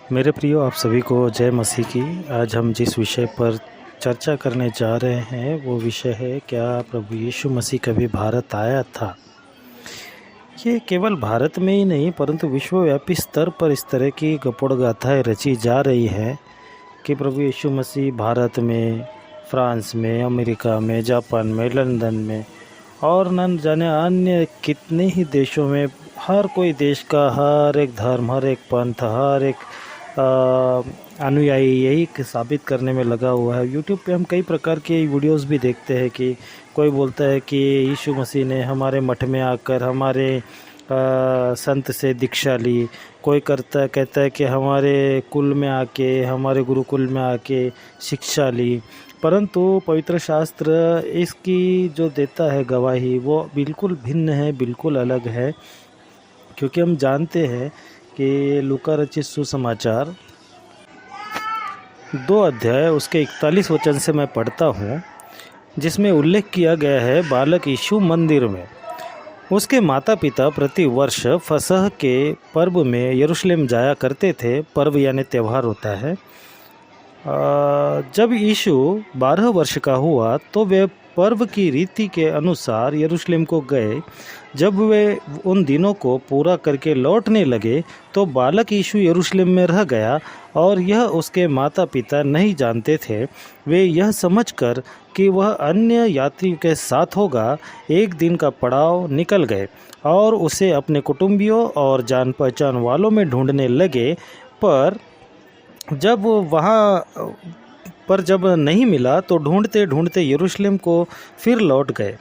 मेरे प्रियो, आप सभी को जय मसीह की। आज हम जिस विषय पर चर्चा करने जा रहे हैं वो विषय है, क्या प्रभु यीशु मसीह कभी भारत आया था। ये केवल भारत में ही नहीं परंतु विश्वव्यापी स्तर पर इस तरह की गपोड़ गाथाएँ रची जा रही हैं कि प्रभु यीशु मसीह भारत में, फ्रांस में, अमेरिका में, जापान में, लंदन में और न जाने अन्य कितने ही देशों में, हर कोई देश का हर एक धर्म, हर एक पंथ, हर एक अनुयायी यही साबित करने में लगा हुआ है। यूट्यूब पे हम कई प्रकार के वीडियोस भी देखते हैं कि कोई बोलता है कि यीशु मसीह ने हमारे मठ में आकर हमारे संत से दीक्षा ली। कोई कहता है कि हमारे कुल में आके, हमारे गुरुकुल में आके शिक्षा ली। परंतु पवित्र शास्त्र इसकी जो देता है गवाही वो बिल्कुल भिन्न है, बिल्कुल अलग है। क्योंकि हम जानते हैं कि लूका रचित सुसमाचार 2 अध्याय उसके 41 वचन से मैं पढ़ता हूँ, जिसमें उल्लेख किया गया है बालक यीशु मंदिर में। उसके माता पिता प्रति वर्ष फसह के पर्व में यरूशलेम जाया करते थे। पर्व यानी त्यौहार होता है। जब यीशु 12 वर्ष का हुआ तो वे पर्व की रीति के अनुसार यरूशलेम को गए। जब वे उन दिनों को पूरा करके लौटने लगे तो बालक यीशु यरूशलेम में रह गया और यह उसके माता पिता नहीं जानते थे। वे यह समझकर कि वह अन्य यात्रियों के साथ होगा, एक दिन का पड़ाव निकल गए और उसे अपने कुटुंबियों और जान पहचान वालों में ढूंढने लगे। पर जब नहीं मिला तो ढूंढते ढूंढते यरूशलेम को फिर लौट गए।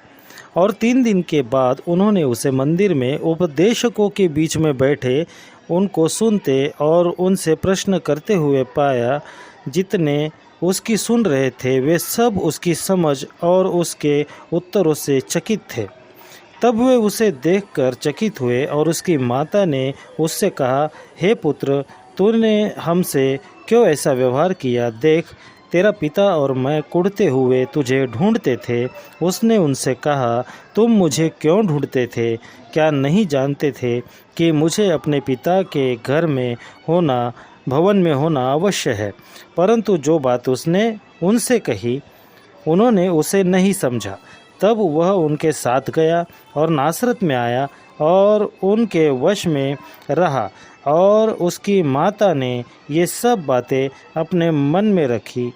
और 3 दिन के बाद उन्होंने उसे मंदिर में उपदेशकों के बीच में बैठे उनको सुनते और उनसे प्रश्न करते हुए पाया। जितने उसकी सुन रहे थे वे सब उसकी समझ और उसके उत्तरों से चकित थे। तब वे उसे देखकर चकित हुए और उसकी माता ने उससे कहा, हे पुत्र, तूने हमसे क्यों ऐसा व्यवहार किया? देख, तेरा पिता और मैं कुढ़ते हुए तुझे ढूंढते थे। उसने उनसे कहा, तुम मुझे क्यों ढूंढते थे? क्या नहीं जानते थे कि मुझे अपने पिता के घर में भवन में होना अवश्य है? परंतु जो बात उसने उनसे कही उन्होंने उसे नहीं समझा। तब वह उनके साथ गया और नासरत में आया और उनके वश में रहा। और उसकी माता ने ये सब बातें अपने मन में रखी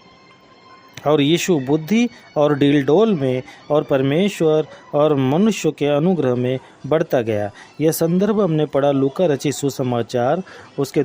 और यीशु बुद्धि और डीलडोल में और परमेश्वर और मनुष्य के अनुग्रह में बढ़ता गया। यह संदर्भ हमने पढ़ा लूका रचित सुसमाचार उसके